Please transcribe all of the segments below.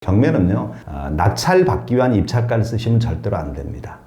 경매는요, 낙찰받기 위한 입찰가를 쓰시면 절대로 안 됩니다.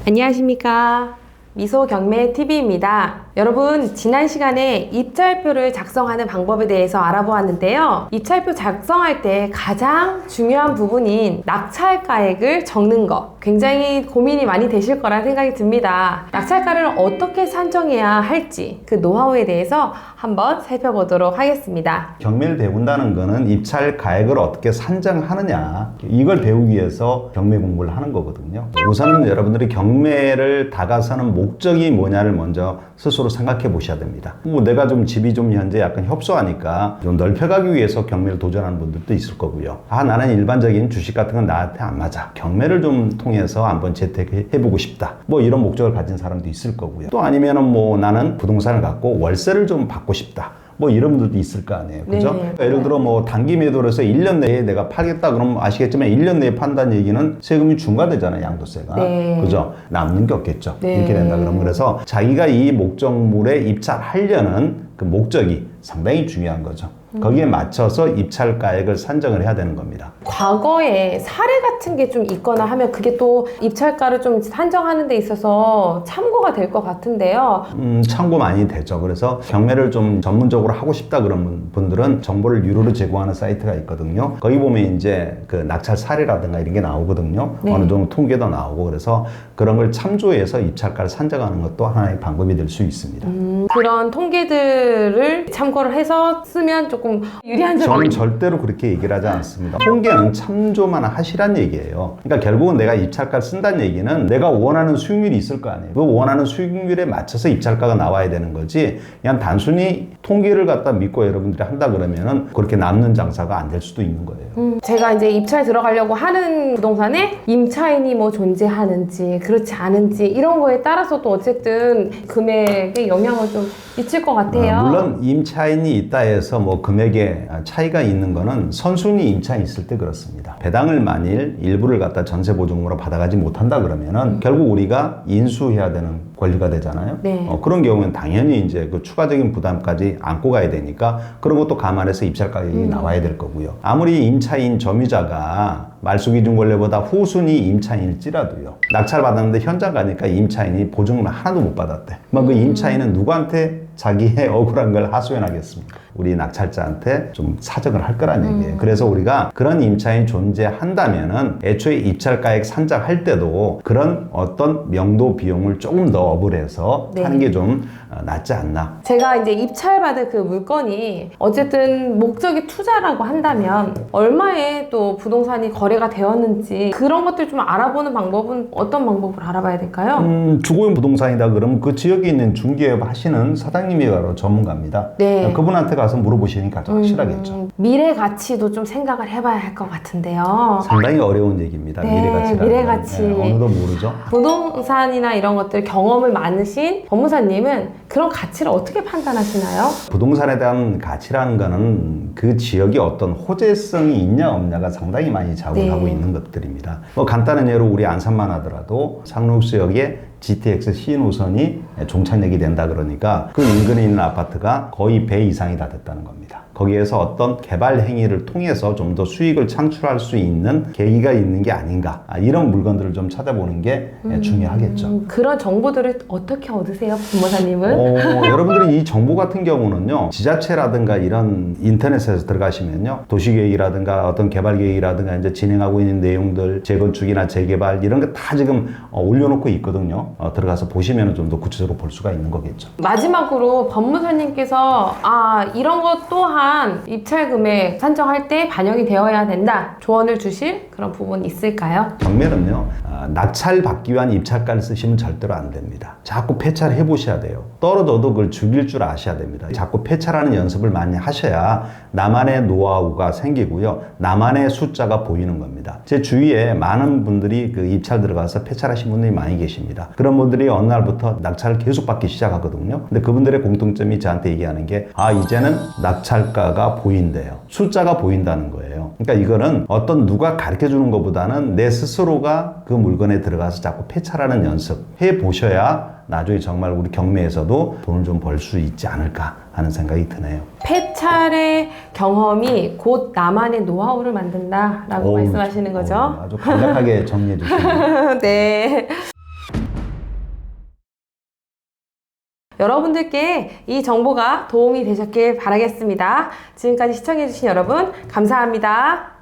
안녕하십니까. 미소경매TV입니다. 여러분, 지난 시간에 입찰표를 작성하는 방법에 대해서 알아보았는데요. 입찰표 작성할 때 가장 중요한 부분인 낙찰가액을 적는 것, 굉장히 고민이 많이 되실 거라 생각이 듭니다. 낙찰가를 어떻게 산정해야 할지 그 노하우에 대해서 한번 살펴보도록 하겠습니다. 경매를 배운다는 거는 입찰 가액을 어떻게 산정하느냐, 이걸 배우기 위해서 경매 공부를 하는 거거든요. 우선은 여러분들이 경매를 다가서는 목적이 뭐냐를 먼저 스스로 생각해 보셔야 됩니다. 내가 좀 집이 좀 현재 약간 협소하니까 좀 넓혀가기 위해서 경매를 도전하는 분들도 있을 거고요. 나는 일반적인 주식 같은 건 나한테 안 맞아, 경매를 좀 통해서 한번 재테크해보고 싶다, 이런 목적을 가진 사람도 있을 거고요. 또 아니면은 나는 부동산을 갖고 월세를 좀 받고 싶다, 이런 분들도 있을 거 아니에요. 그죠? 네. 그러니까 예를 들어 단기 매도를 해서 1년 내에 내가 팔겠다 그러면 아시겠지만 1년 내에 판다는 얘기는 세금이 중과되잖아요. 양도세가. 네. 그죠? 남는 게 없겠죠. 네. 이렇게 된다 그러면. 그래서 자기가 이 목적물에 입찰하려는 그 목적이 상당히 중요한 거죠. 거기에 맞춰서 입찰가액을 산정을 해야 되는 겁니다. 과거에 사례 같은 게 좀 있거나 하면 그게 또 입찰가를 좀 산정하는 데 있어서 참고가 될 것 같은데요. 참고 많이 되죠. 그래서 경매를 좀 전문적으로 하고 싶다 그런 분들은 정보를 유료로 제공하는 사이트가 있거든요. 거기 보면 이제 그 낙찰 사례라든가 이런 게 나오거든요. 네. 어느 정도 통계도 나오고, 그래서 그런 걸 참조해서 입찰가를 산정하는 것도 하나의 방법이 될 수 있습니다. 그런 통계들을 참고를 해서 쓰면 조금 유리한 점이 저는 절대로 그렇게 얘기를 하지 않습니다. 통계는 참조만 하시란 얘기예요. 그러니까 결국은 내가 입찰가를 쓴다는 얘기는 내가 원하는 수익률이 있을 거 아니에요. 그 원하는 수익률에 맞춰서 입찰가가 나와야 되는 거지, 그냥 단순히 통계를 갖다 믿고 여러분들이 한다 그러면은 그렇게 남는 장사가 안 될 수도 있는 거예요. 제가 이제 입찰 들어가려고 하는 부동산에 임차인이 존재하는지 그렇지 않은지 이런 거에 따라서 또 어쨌든 금액에 영향을 좀 미칠 것 같아요. 물론 임차인이 있다 해서 금액에 차이가 있는 거는 선순위 임차인이 있을 때 그렇습니다. 배당을 만일 일부를 갖다 전세 보증으로 받아가지 못한다 그러면은 결국 우리가 인수해야 되는 권리가 되잖아요. 네. 그런 경우는 당연히 이제 그 추가적인 부담까지 안고 가야 되니까 그런 것도 감안해서 입찰 가격이 나와야 될 거고요. 아무리 임차인 점유자가 말소기준 권리보다 후순위 임차인일지라도요, 낙찰 받았는데 현장 가니까 임차인이 보증을 하나도 못 받았대. 그 임차인은 누구한테 자기의 억울한 걸 하소연하겠습니까? 우리 낙찰자한테 좀 사정을 할 거란 얘기예요. 그래서 우리가 그런 임차인 존재한다면은 애초에 입찰가액 산정할 때도 그런 어떤 명도 비용을 조금 더 업을 해서 네. 하는 게 좀 낫지 않나. 제가 이제 입찰받은 그 물건이 어쨌든 목적이 투자라고 한다면 얼마에 또 부동산이 거래가 되었는지 그런 것들 좀 알아보는 방법은 어떤 방법을 알아봐야 될까요? 주거용 부동산이다 그러면 그 지역에 있는 중개업 하시는 사장님이 바로 전문가입니다. 네. 그분한테 가서 물어보시니까 가장 확실하겠죠. 미래 가치도 좀 생각을 해봐야 할 것 같은데요. 상당히 어려운 얘기입니다. 네, 미래 가치라는 미래 건. 가치. 어느도 모르죠. 부동산이나 이런 것들 경험을 많으신 법무사님은 그런 가치를 어떻게 판단하시나요? 부동산에 대한 가치라는 거는 그 지역에 어떤 호재성이 있냐 없냐가 상당히 많이 작용하고 네. 있는 것들입니다. 간단한 예로 우리 안산만 하더라도 상록수역에 GTX 신호선이 종착역이 된다 그러니까 그 인근에 있는 아파트가 거의 배 이상이 다 됐다는 겁니다. 거기에서 어떤 개발 행위를 통해서 좀 더 수익을 창출할 수 있는 계기가 있는 게 아닌가, 이런 물건들을 좀 찾아보는 게 중요하겠죠. 그런 정보들을 어떻게 얻으세요, 법무사님은? 여러분들이 이 정보 같은 경우는요, 지자체라든가 이런 인터넷에서 들어가시면요, 도시계획이라든가 어떤 개발계획이라든가 이제 진행하고 있는 내용들, 재건축이나 재개발 이런 거 다 지금 올려놓고 있거든요. 들어가서 보시면 좀 더 구체적으로 볼 수가 있는 거겠죠. 마지막으로 법무사님께서 이런 것 또한 입찰 금액 산정할 때 반영이 되어야 된다, 조언을 주실 그런 부분이 있을까요? 경매는요, 낙찰 받기 위한 입찰가를 쓰시면 절대로 안 됩니다. 자꾸 폐차를 해보셔야 돼요. 떨어져도 그걸 죽일 줄 아셔야 됩니다. 자꾸 폐차라는 연습을 많이 하셔야 나만의 노하우가 생기고요, 나만의 숫자가 보이는 겁니다. 제 주위에 많은 분들이 그 입찰 들어가서 폐차를 하신 분들이 많이 계십니다. 그런 분들이 어느 날부터 낙찰을 계속 받기 시작하거든요. 근데 그분들의 공통점이 저한테 얘기하는 게 이제는 낙찰가가 보인대요. 숫자가 보인다는 거예요. 그러니까 이거는 어떤 누가 가르쳐 주는 것보다는 내 스스로가 그 물건에 들어가서 자꾸 폐차라는 연습 해 보셔야 나중에 정말 우리 경매에서도 돈을 좀 벌 수 있지 않을까 하는 생각이 드네요. 폐찰의 경험이 곧 나만의 노하우를 만든다라고 말씀하시는 거죠? 아주 간략하게 정리해 주시네요. 네. 여러분들께 이 정보가 도움이 되셨길 바라겠습니다. 지금까지 시청해주신 여러분, 감사합니다.